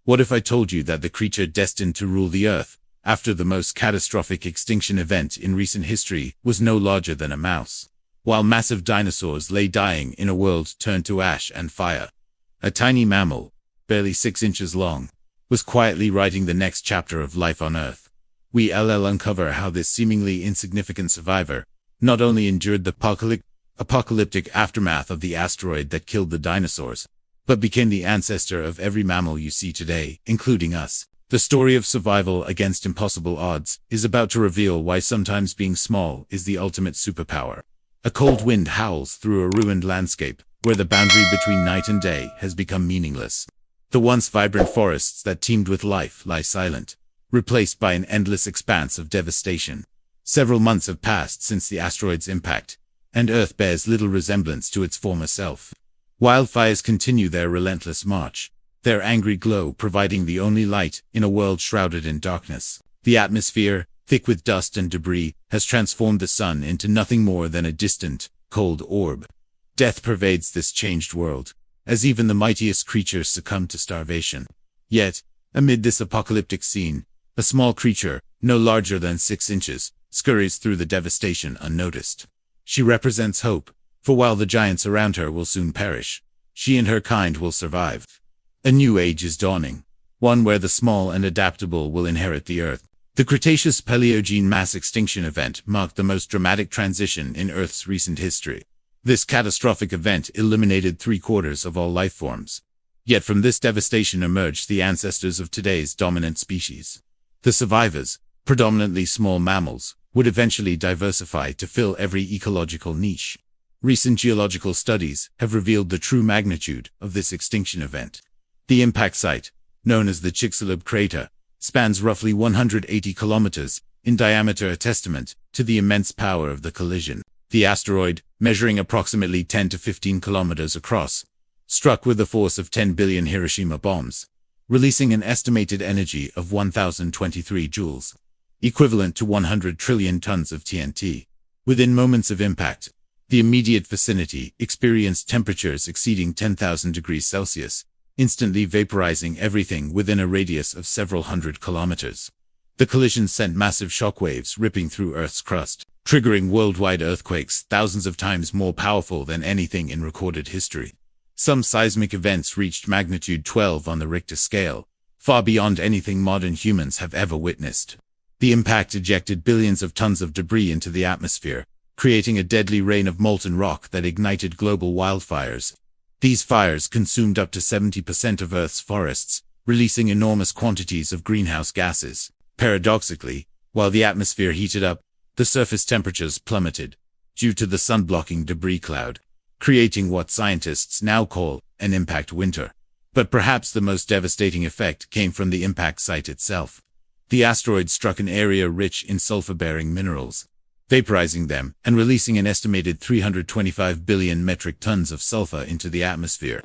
What if I told you that the creature destined to rule the Earth, after the most catastrophic extinction event in recent history, was no larger than a mouse? While massive dinosaurs lay dying in a world turned to ash and fire, a tiny mammal, barely 6 inches long, was quietly writing the next chapter of life on Earth. We'll uncover how this seemingly insignificant survivor not only endured the apocalyptic aftermath of the asteroid that killed the dinosaurs, but became the ancestor of every mammal you see today, including us. The story of survival against impossible odds is about to reveal why sometimes being small is the ultimate superpower. A cold wind howls through a ruined landscape, where the boundary between night and day has become meaningless. The once vibrant forests that teemed with life lie silent, replaced by an endless expanse of devastation. Several months have passed since the asteroid's impact, and Earth bears little resemblance to its former self. Wildfires continue their relentless march, their angry glow providing the only light in a world shrouded in darkness. The atmosphere, thick with dust and debris, has transformed the sun into nothing more than a distant, cold orb. Death pervades this changed world, as even the mightiest creatures succumb to starvation. Yet, amid this apocalyptic scene, a small creature, no larger than 6 inches, scurries through the devastation unnoticed. She represents hope, for while the giants around her will soon perish, she and her kind will survive. A new age is dawning, one where the small and adaptable will inherit the Earth. The Cretaceous Paleogene mass extinction event marked the most dramatic transition in Earth's recent history. This catastrophic event eliminated 3/4 of all life forms. Yet from this devastation emerged the ancestors of today's dominant species. The survivors, predominantly small mammals, would eventually diversify to fill every ecological niche. Recent geological studies have revealed the true magnitude of this extinction event. The impact site, known as the Chicxulub crater, spans roughly 180 kilometers in diameter, a testament to the immense power of the collision. The asteroid, measuring approximately 10 to 15 kilometers across, struck with the force of 10 billion Hiroshima bombs, releasing an estimated energy of 1,023 joules, equivalent to 100 trillion tons of TNT. Within moments of impact, the immediate vicinity experienced temperatures exceeding 10,000 degrees Celsius, instantly vaporizing everything within a radius of several hundred kilometers. The collision sent massive shockwaves ripping through Earth's crust, triggering worldwide earthquakes thousands of times more powerful than anything in recorded history. Some seismic events reached magnitude 12 on the Richter scale, far beyond anything modern humans have ever witnessed. The impact ejected billions of tons of debris into the atmosphere, creating a deadly rain of molten rock that ignited global wildfires. These fires consumed up to 70% of Earth's forests, releasing enormous quantities of greenhouse gases. Paradoxically, while the atmosphere heated up, the surface temperatures plummeted, due to the sun-blocking debris cloud, creating what scientists now call an impact winter. But perhaps the most devastating effect came from the impact site itself. The asteroid struck an area rich in sulfur-bearing minerals, vaporizing them and releasing an estimated 325 billion metric tons of sulfur into the atmosphere.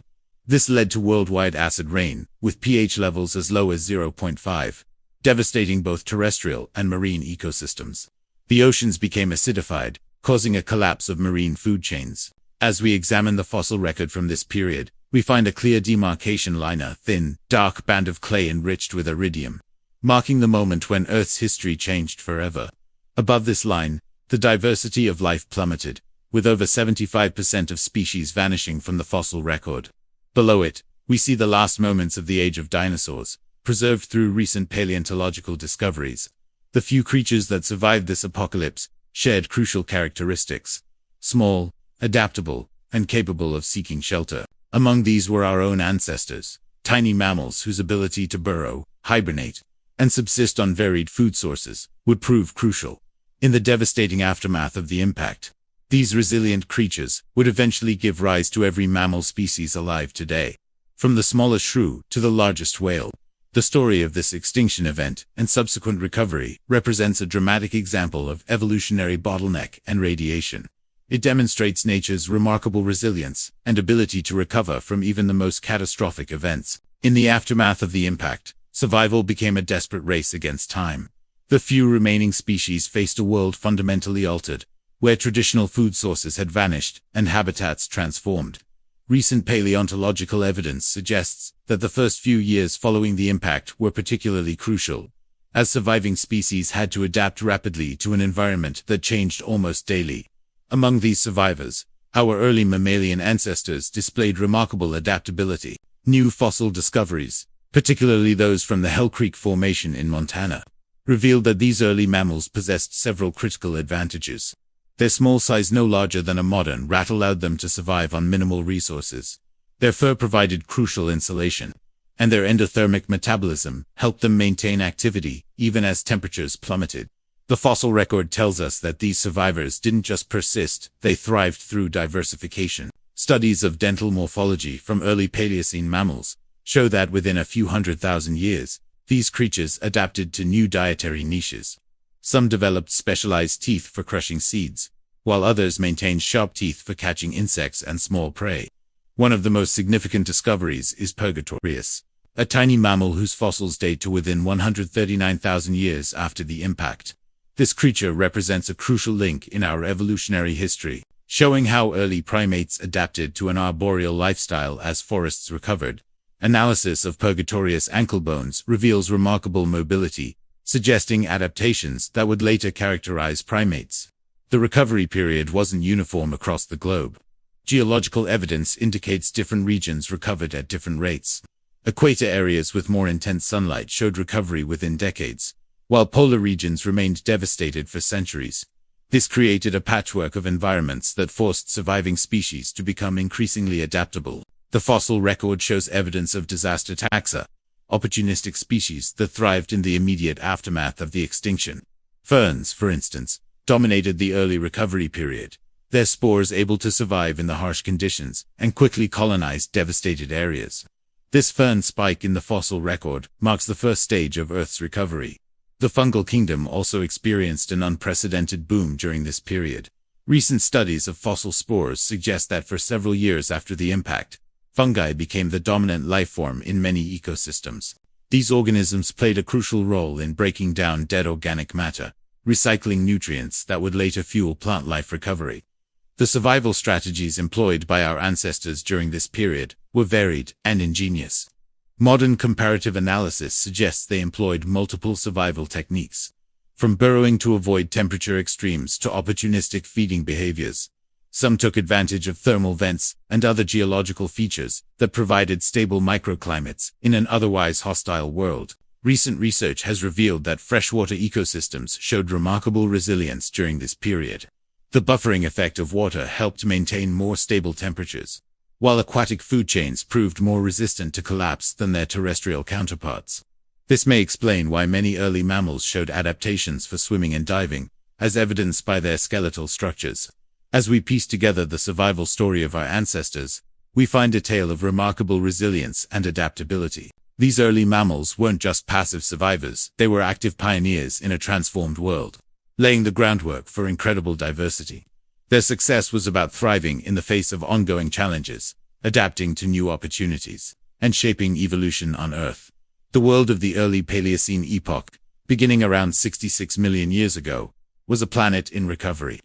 This led to worldwide acid rain, with pH levels as low as 0.5, devastating both terrestrial and marine ecosystems. The oceans became acidified, causing a collapse of marine food chains. As we examine the fossil record from this period, we find a clear demarcation line, a thin, dark band of clay enriched with iridium, marking the moment when Earth's history changed forever. Above this line, the diversity of life plummeted, with over 75% of species vanishing from the fossil record. Below it, we see the last moments of the age of dinosaurs, preserved through recent paleontological discoveries. The few creatures that survived this apocalypse shared crucial characteristics: small, adaptable, and capable of seeking shelter. Among these were our own ancestors, tiny mammals whose ability to burrow, hibernate, and subsist on varied food sources would prove crucial. In the devastating aftermath of the impact, these resilient creatures would eventually give rise to every mammal species alive today, from the smallest shrew to the largest whale. The story of this extinction event and subsequent recovery represents a dramatic example of evolutionary bottleneck and radiation. It demonstrates nature's remarkable resilience and ability to recover from even the most catastrophic events. In the aftermath of the impact, survival became a desperate race against time. The few remaining species faced a world fundamentally altered, where traditional food sources had vanished and habitats transformed. Recent paleontological evidence suggests that the first few years following the impact were particularly crucial, as surviving species had to adapt rapidly to an environment that changed almost daily. Among these survivors, our early mammalian ancestors displayed remarkable adaptability. New fossil discoveries, particularly those from the Hell Creek Formation in Montana, revealed that these early mammals possessed several critical advantages. Their small size, no larger than a modern rat, allowed them to survive on minimal resources. Their fur provided crucial insulation, and their endothermic metabolism helped them maintain activity even as temperatures plummeted. The fossil record tells us that these survivors didn't just persist, they thrived through diversification. Studies of dental morphology from early Paleocene mammals show that within a few 100,000 years, these creatures adapted to new dietary niches. Some developed specialized teeth for crushing seeds, while others maintained sharp teeth for catching insects and small prey. One of the most significant discoveries is Purgatorius, a tiny mammal whose fossils date to within 139,000 years after the impact. This creature represents a crucial link in our evolutionary history, showing how early primates adapted to an arboreal lifestyle as forests recovered. Analysis of Purgatorius' ankle bones reveals remarkable mobility, suggesting adaptations that would later characterize primates. The recovery period wasn't uniform across the globe. Geological evidence indicates different regions recovered at different rates. Equator areas with more intense sunlight showed recovery within decades, while polar regions remained devastated for centuries. This created a patchwork of environments that forced surviving species to become increasingly adaptable. The fossil record shows evidence of disaster taxa, opportunistic species that thrived in the immediate aftermath of the extinction. Ferns, for instance, dominated the early recovery period, their spores able to survive in the harsh conditions and quickly colonize devastated areas. This fern spike in the fossil record marks the first stage of Earth's recovery. The fungal kingdom also experienced an unprecedented boom during this period. Recent studies of fossil spores suggest that for several years after the impact, fungi became the dominant life form in many ecosystems. These organisms played a crucial role in breaking down dead organic matter, recycling nutrients that would later fuel plant life recovery. The survival strategies employed by our ancestors during this period were varied and ingenious. Modern comparative analysis suggests they employed multiple survival techniques, from burrowing to avoid temperature extremes to opportunistic feeding behaviors. Some took advantage of thermal vents and other geological features that provided stable microclimates in an otherwise hostile world. Recent research has revealed that freshwater ecosystems showed remarkable resilience during this period. The buffering effect of water helped maintain more stable temperatures, while aquatic food chains proved more resistant to collapse than their terrestrial counterparts. This may explain why many early mammals showed adaptations for swimming and diving, as evidenced by their skeletal structures. As we piece together the survival story of our ancestors, we find a tale of remarkable resilience and adaptability. These early mammals weren't just passive survivors, they were active pioneers in a transformed world, laying the groundwork for incredible diversity. Their success was about thriving in the face of ongoing challenges, adapting to new opportunities, and shaping evolution on Earth. The world of the early Paleocene epoch, beginning around 66 million years ago, was a planet in recovery.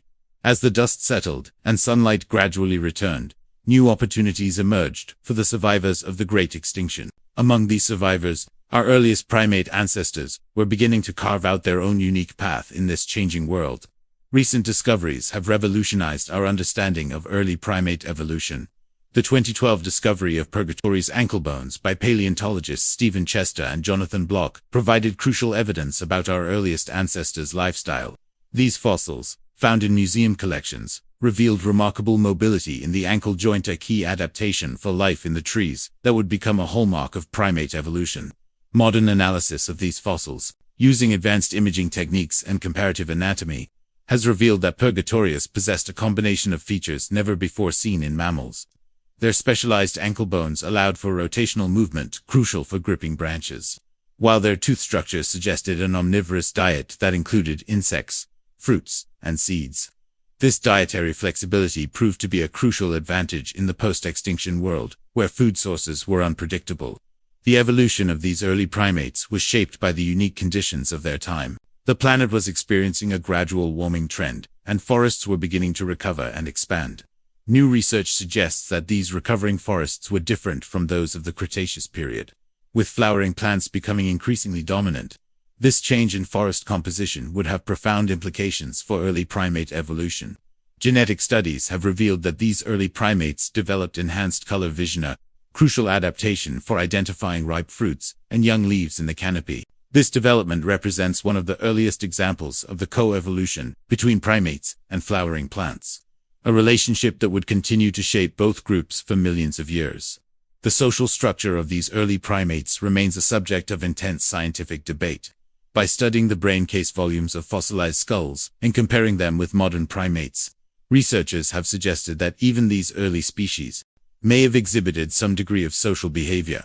As the dust settled and sunlight gradually returned, new opportunities emerged for the survivors of the Great Extinction. Among these survivors, our earliest primate ancestors were beginning to carve out their own unique path in this changing world. Recent discoveries have revolutionized our understanding of early primate evolution. The 2012 discovery of Purgatorius ankle bones by paleontologists Stephen Chester and Jonathan Block provided crucial evidence about our earliest ancestors' lifestyle. These fossils, found in museum collections, revealed remarkable mobility in the ankle joint, a key adaptation for life in the trees that would become a hallmark of primate evolution. Modern analysis of these fossils, using advanced imaging techniques and comparative anatomy, has revealed that Purgatorius possessed a combination of features never before seen in mammals. Their specialized ankle bones allowed for rotational movement, crucial for gripping branches, while their tooth structure suggested an omnivorous diet that included insects, fruits, and seeds. This dietary flexibility proved to be a crucial advantage in the post-extinction world, where food sources were unpredictable. The evolution of these early primates was shaped by the unique conditions of their time. The planet was experiencing a gradual warming trend, and forests were beginning to recover and expand. New research suggests that these recovering forests were different from those of the Cretaceous period, with flowering plants becoming increasingly dominant. This change in forest composition would have profound implications for early primate evolution. Genetic studies have revealed that these early primates developed enhanced color vision, a crucial adaptation for identifying ripe fruits and young leaves in the canopy. This development represents one of the earliest examples of the co-evolution between primates and flowering plants, a relationship that would continue to shape both groups for millions of years. The social structure of these early primates remains a subject of intense scientific debate. By studying the brain case volumes of fossilized skulls and comparing them with modern primates, researchers have suggested that even these early species may have exhibited some degree of social behavior.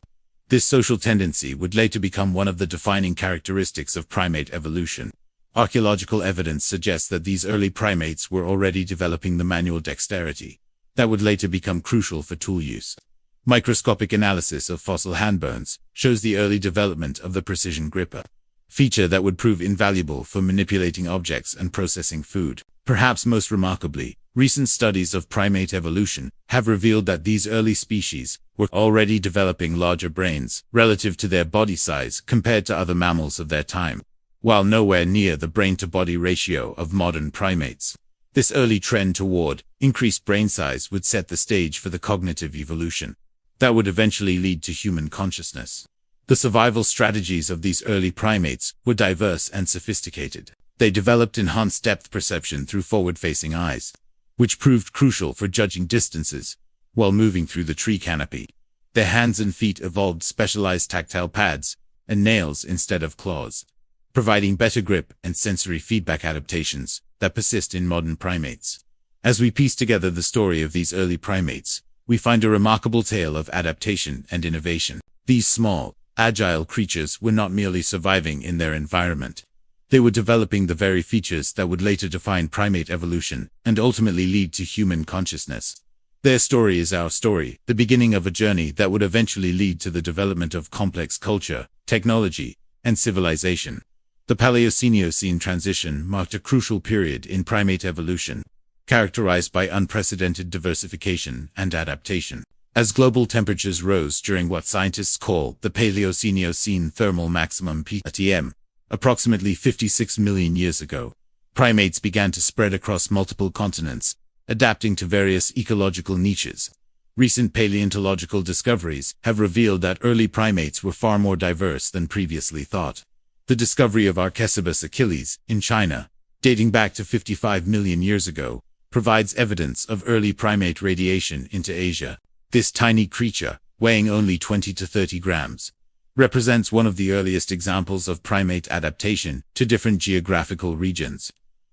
This social tendency would later become one of the defining characteristics of primate evolution. Archaeological evidence suggests that these early primates were already developing the manual dexterity that would later become crucial for tool use. Microscopic analysis of fossil handbones shows the early development of the precision gripper, feature that would prove invaluable for manipulating objects and processing food. Perhaps most remarkably, recent studies of primate evolution have revealed that these early species were already developing larger brains relative to their body size compared to other mammals of their time, while nowhere near the brain-to-body ratio of modern primates. This early trend toward increased brain size would set the stage for the cognitive evolution that would eventually lead to human consciousness. The survival strategies of these early primates were diverse and sophisticated. They developed enhanced depth perception through forward-facing eyes, which proved crucial for judging distances while moving through the tree canopy. Their hands and feet evolved specialized tactile pads and nails instead of claws, providing better grip and sensory feedback adaptations that persist in modern primates. As we piece together the story of these early primates, we find a remarkable tale of adaptation and innovation. These small, agile creatures were not merely surviving in their environment. They were developing the very features that would later define primate evolution and ultimately lead to human consciousness. Their story is our story, the beginning of a journey that would eventually lead to the development of complex culture, technology, and civilization. The Paleocene-Eocene transition marked a crucial period in primate evolution, characterized by unprecedented diversification and adaptation. As global temperatures rose during what scientists call the Paleocene-Eocene thermal maximum (PTM), approximately 56 million years ago, primates began to spread across multiple continents, adapting to various ecological niches. Recent paleontological discoveries have revealed that early primates were far more diverse than previously thought. The discovery of Archecebus achilles in China, dating back to 55 million years ago, provides evidence of early primate radiation into Asia. This tiny creature, weighing only 20 to 30 grams, represents one of the earliest examples of primate adaptation to different geographical regions.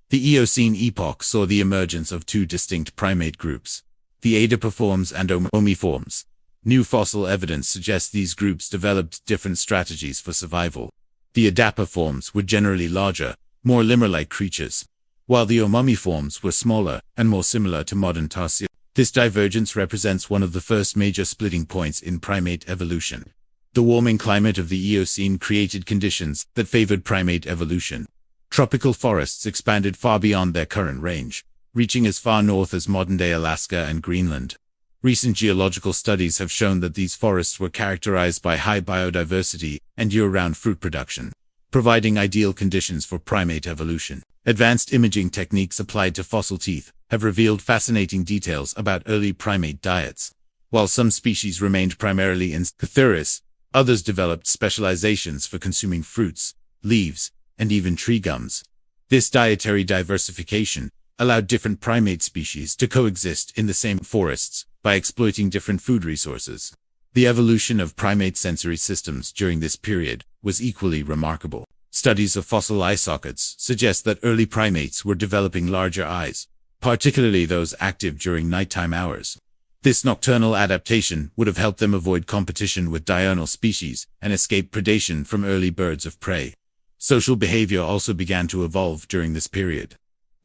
The Eocene epoch saw the emergence of two distinct primate groups, the Adipiforms and Omiforms. New fossil evidence suggests these groups developed different strategies for survival. The Adipiforms were generally larger, more lemur-like creatures, while the Omiforms were smaller and more similar to modern tarsiers. This divergence represents one of the first major splitting points in primate evolution. The warming climate of the Eocene created conditions that favored primate evolution. Tropical forests expanded far beyond their current range, reaching as far north as modern-day Alaska and Greenland. Recent geological studies have shown that these forests were characterized by high biodiversity and year-round fruit production, providing ideal conditions for primate evolution. Advanced imaging techniques applied to fossil teeth have revealed fascinating details about early primate diets. While some species remained primarily insectivorous, others developed specializations for consuming fruits, leaves, and even tree gums. This dietary diversification allowed different primate species to coexist in the same forests by exploiting different food resources. The evolution of primate sensory systems during this period was equally remarkable. Studies of fossil eye sockets suggest that early primates were developing larger eyes, particularly those active during nighttime hours. This nocturnal adaptation would have helped them avoid competition with diurnal species and escape predation from early birds of prey. Social behavior also began to evolve during this period.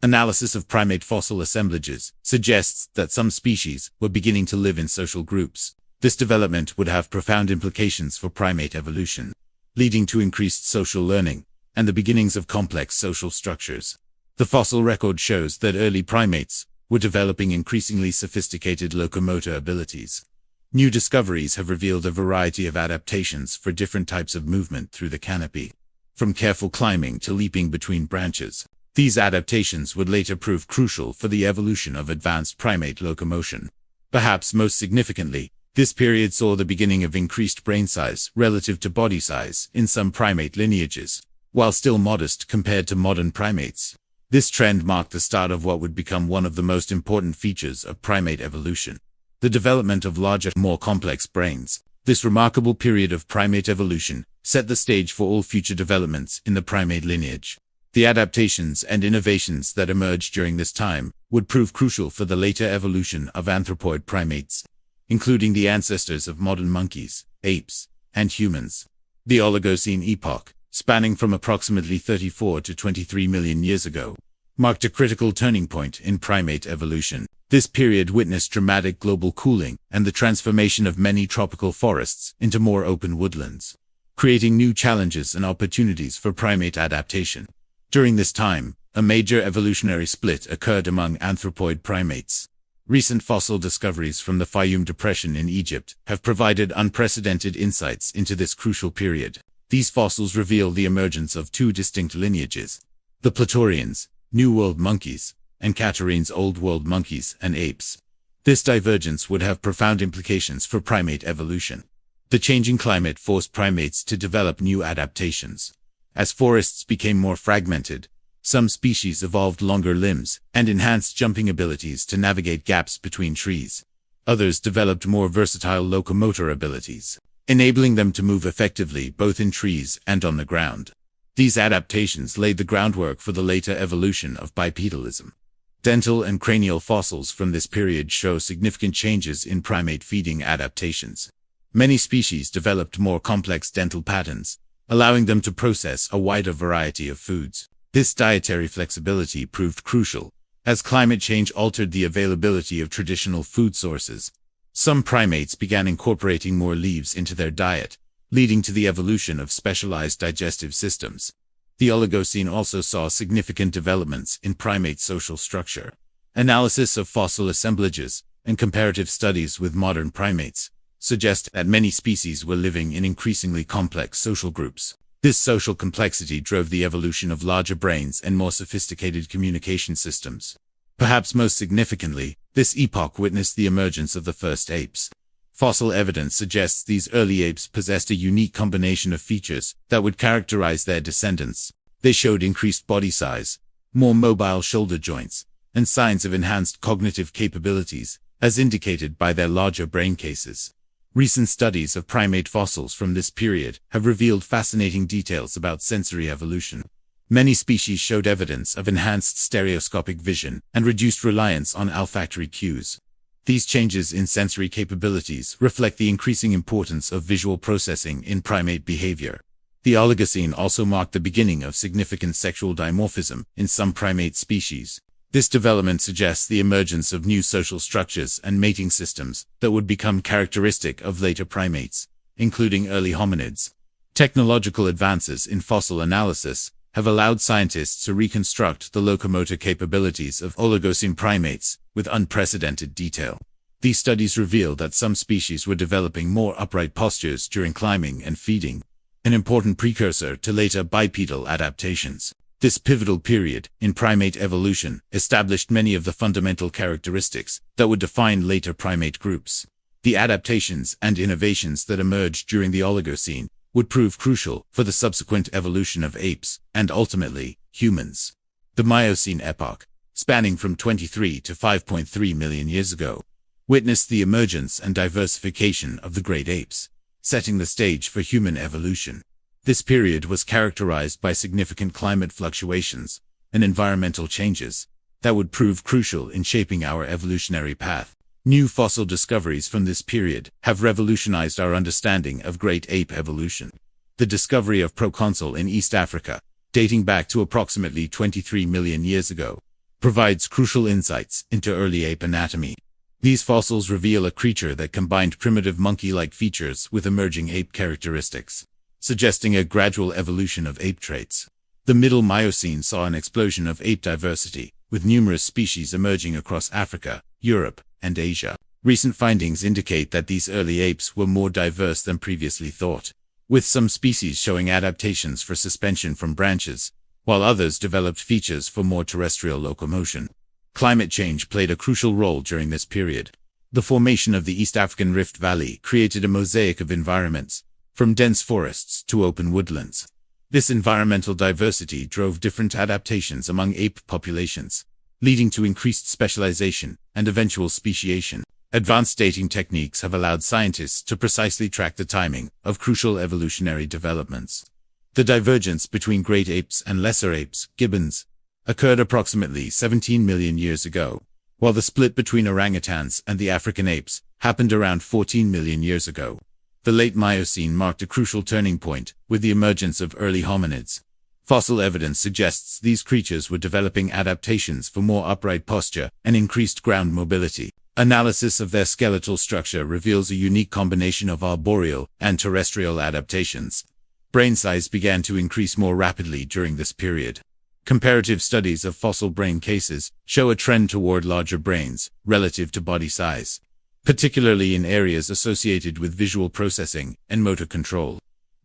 Analysis of primate fossil assemblages suggests that some species were beginning to live in social groups. This development would have profound implications for primate evolution, leading to increased social learning and the beginnings of complex social structures. The fossil record shows that early primates were developing increasingly sophisticated locomotor abilities. New discoveries have revealed a variety of adaptations for different types of movement through the canopy, from careful climbing to leaping between branches. These adaptations would later prove crucial for the evolution of advanced primate locomotion. Perhaps most significantly, this period saw the beginning of increased brain size relative to body size in some primate lineages, while still modest compared to modern primates. This trend marked the start of what would become one of the most important features of primate evolution: the development of larger, more complex brains. This remarkable period of primate evolution set the stage for all future developments in the primate lineage. The adaptations and innovations that emerged during this time would prove crucial for the later evolution of anthropoid primates, including the ancestors of modern monkeys, apes, and humans. The Oligocene epoch, spanning from approximately 34 to 23 million years ago, marked a critical turning point in primate evolution. This period witnessed dramatic global cooling and the transformation of many tropical forests into more open woodlands, creating new challenges and opportunities for primate adaptation. During this time, a major evolutionary split occurred among anthropoid primates. Recent fossil discoveries from the Fayum Depression in Egypt have provided unprecedented insights into this crucial period. These fossils reveal the emergence of two distinct lineages: the Platorians, New World monkeys, and Catarines, Old World monkeys and apes. This divergence would have profound implications for primate evolution. The changing climate forced primates to develop new adaptations. As forests became more fragmented, some species evolved longer limbs and enhanced jumping abilities to navigate gaps between trees. Others developed more versatile locomotor abilities, enabling them to move effectively both in trees and on the ground. These adaptations laid the groundwork for the later evolution of bipedalism. Dental and cranial fossils from this period show significant changes in primate feeding adaptations. Many species developed more complex dental patterns, allowing them to process a wider variety of foods. This dietary flexibility proved crucial, as climate change altered the availability of traditional food sources. Some primates began incorporating more leaves into their diet, leading to the evolution of specialized digestive systems. The Oligocene also saw significant developments in primate social structure. Analysis of fossil assemblages and comparative studies with modern primates suggest that many species were living in increasingly complex social groups. This social complexity drove the evolution of larger brains and more sophisticated communication systems. Perhaps most significantly, this epoch witnessed the emergence of the first apes. Fossil evidence suggests these early apes possessed a unique combination of features that would characterize their descendants. They showed increased body size, more mobile shoulder joints, and signs of enhanced cognitive capabilities, as indicated by their larger brain cases. Recent studies of primate fossils from this period have revealed fascinating details about sensory evolution. Many species showed evidence of enhanced stereoscopic vision and reduced reliance on olfactory cues. These changes in sensory capabilities reflect the increasing importance of visual processing in primate behavior. The Oligocene also marked the beginning of significant sexual dimorphism in some primate species. This development suggests the emergence of new social structures and mating systems that would become characteristic of later primates, including early hominids. Technological advances in fossil analysis have allowed scientists to reconstruct the locomotor capabilities of Oligocene primates with unprecedented detail. These studies reveal that some species were developing more upright postures during climbing and feeding, an important precursor to later bipedal adaptations. This pivotal period in primate evolution established many of the fundamental characteristics that would define later primate groups. The adaptations and innovations that emerged during the Oligocene would prove crucial for the subsequent evolution of apes and ultimately humans. The Miocene epoch, spanning from 23 to 5.3 million years ago, witnessed the emergence and diversification of the great apes, setting the stage for human evolution. This period was characterized by significant climate fluctuations and environmental changes that would prove crucial in shaping our evolutionary path. New fossil discoveries from this period have revolutionized our understanding of great ape evolution. The discovery of proconsul in East Africa, dating back to approximately 23 million years ago, provides crucial insights into early ape anatomy. These fossils reveal a creature that combined primitive monkey-like features with emerging ape characteristics, suggesting a gradual evolution of ape traits. The Middle Miocene saw an explosion of ape diversity, with numerous species emerging across Africa, Europe, and Asia. Recent findings indicate that these early apes were more diverse than previously thought, with some species showing adaptations for suspension from branches, while others developed features for more terrestrial locomotion. Climate change played a crucial role during this period. The formation of the East African Rift Valley created a mosaic of environments, from dense forests to open woodlands. This environmental diversity drove different adaptations among ape populations, leading to increased specialization and eventual speciation. Advanced dating techniques have allowed scientists to precisely track the timing of crucial evolutionary developments. The divergence between great apes and lesser apes, gibbons, occurred approximately 17 million years ago, while the split between orangutans and the African apes happened around 14 million years ago. The late Miocene marked a crucial turning point with the emergence of early hominids. Fossil evidence suggests these creatures were developing adaptations for more upright posture and increased ground mobility. Analysis of their skeletal structure reveals a unique combination of arboreal and terrestrial adaptations. Brain size began to increase more rapidly during this period. Comparative studies of fossil brain cases show a trend toward larger brains relative to body size, particularly in areas associated with visual processing and motor control.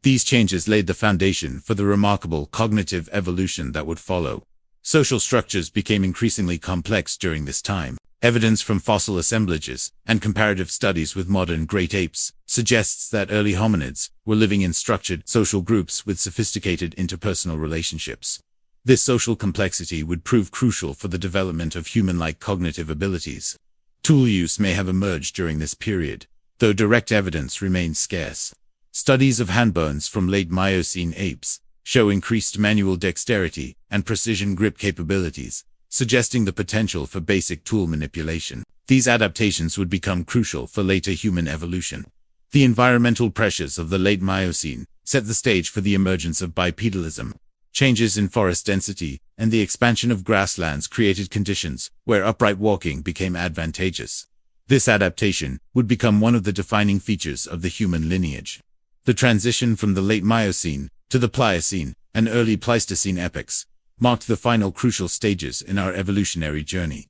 These changes laid the foundation for the remarkable cognitive evolution that would follow. Social structures became increasingly complex during this time. Evidence from fossil assemblages and comparative studies with modern great apes suggests that early hominids were living in structured social groups with sophisticated interpersonal relationships. This social complexity would prove crucial for the development of human-like cognitive abilities. Tool use may have emerged during this period, though direct evidence remains scarce. Studies of hand bones from late Miocene apes show increased manual dexterity and precision grip capabilities, suggesting the potential for basic tool manipulation. These adaptations would become crucial for later human evolution. The environmental pressures of the late Miocene set the stage for the emergence of bipedalism. Changes in forest density and the expansion of grasslands created conditions where upright walking became advantageous. This adaptation would become one of the defining features of the human lineage. The transition from the late Miocene to the Pliocene and early Pleistocene epochs marked the final crucial stages in our evolutionary journey.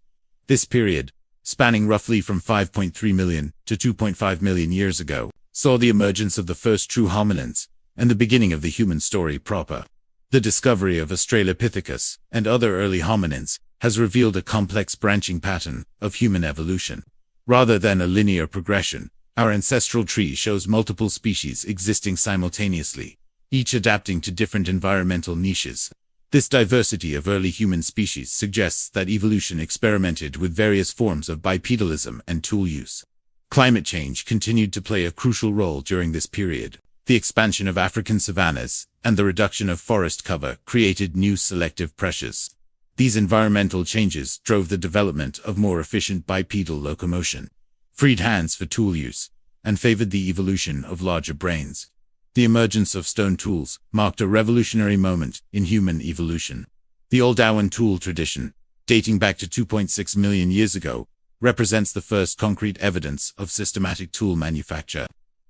This period, spanning roughly from 5.3 million to 2.5 million years ago, saw the emergence of the first true hominins and the beginning of the human story proper. The discovery of Australopithecus and other early hominins has revealed a complex branching pattern of human evolution. Rather than a linear progression, our ancestral tree shows multiple species existing simultaneously, each adapting to different environmental niches. This diversity of early human species suggests that evolution experimented with various forms of bipedalism and tool use. Climate change continued to play a crucial role during this period. The expansion of African savannas and the reduction of forest cover created new selective pressures. These environmental changes drove the development of more efficient bipedal locomotion, freed hands for tool use, and favored the evolution of larger brains. The emergence of stone tools marked a revolutionary moment in human evolution. The Oldowan tool tradition, dating back to 2.6 million years ago, represents the first concrete evidence of systematic tool manufacture.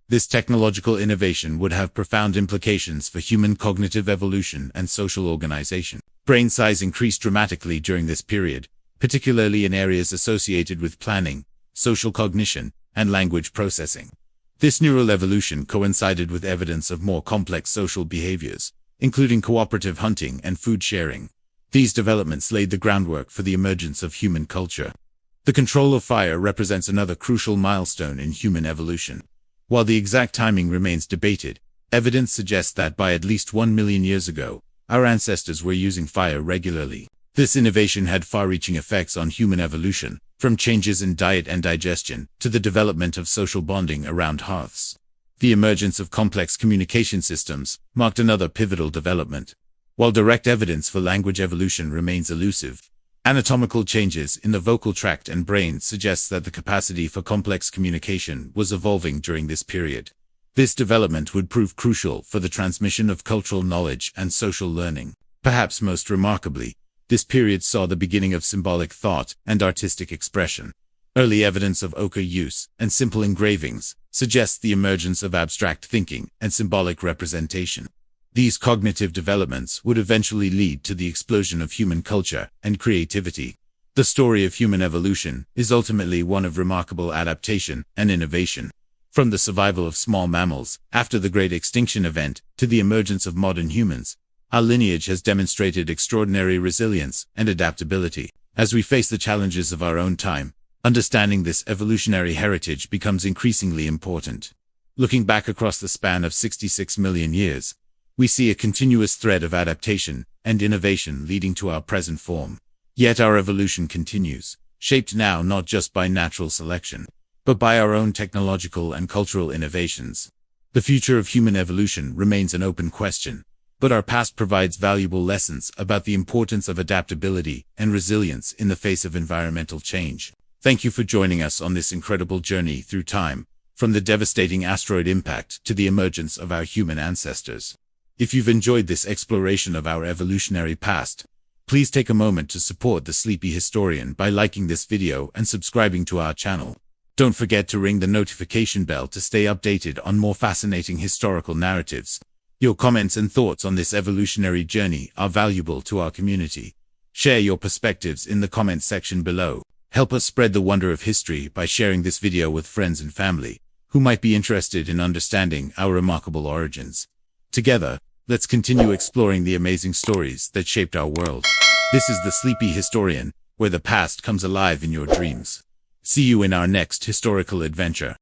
This technological innovation would have profound implications for human cognitive evolution and social organization. Brain size increased dramatically during this period, particularly in areas associated with planning, social cognition, and language processing. This neural evolution coincided with evidence of more complex social behaviors, including cooperative hunting and food sharing. These developments laid the groundwork for the emergence of human culture. The control of fire represents another crucial milestone in human evolution. While the exact timing remains debated, evidence suggests that by at least 1 million years ago, our ancestors were using fire regularly. This innovation had far-reaching effects on human evolution, from changes in diet and digestion to the development of social bonding around hearths. The emergence of complex communication systems marked another pivotal development. While direct evidence for language evolution remains elusive, anatomical changes in the vocal tract and brain suggest that the capacity for complex communication was evolving during this period. This development would prove crucial for the transmission of cultural knowledge and social learning. Perhaps most remarkably, this period saw the beginning of symbolic thought and artistic expression. Early evidence of ochre use and simple engravings suggests the emergence of abstract thinking and symbolic representation. These cognitive developments would eventually lead to the explosion of human culture and creativity. The story of human evolution is ultimately one of remarkable adaptation and innovation. From the survival of small mammals after the Great Extinction event to the emergence of modern humans, our lineage has demonstrated extraordinary resilience and adaptability. As we face the challenges of our own time, understanding this evolutionary heritage becomes increasingly important. Looking back across the span of 66 million years, we see a continuous thread of adaptation and innovation leading to our present form. Yet our evolution continues, shaped now not just by natural selection, but by our own technological and cultural innovations. The future of human evolution remains an open question, but our past provides valuable lessons about the importance of adaptability and resilience in the face of environmental change. Thank you for joining us on this incredible journey through time, from the devastating asteroid impact to the emergence of our human ancestors. If you've enjoyed this exploration of our evolutionary past, please take a moment to support the Sleepy Historian by liking this video and subscribing to our channel. Don't forget to ring the notification bell to stay updated on more fascinating historical narratives. Your comments and thoughts on this evolutionary journey are valuable to our community. Share your perspectives in the comment section below. Help us spread the wonder of history by sharing this video with friends and family who might be interested in understanding our remarkable origins. Together, let's continue exploring the amazing stories that shaped our world. This is the Sleepy Historian, where the past comes alive in your dreams. See you in our next historical adventure.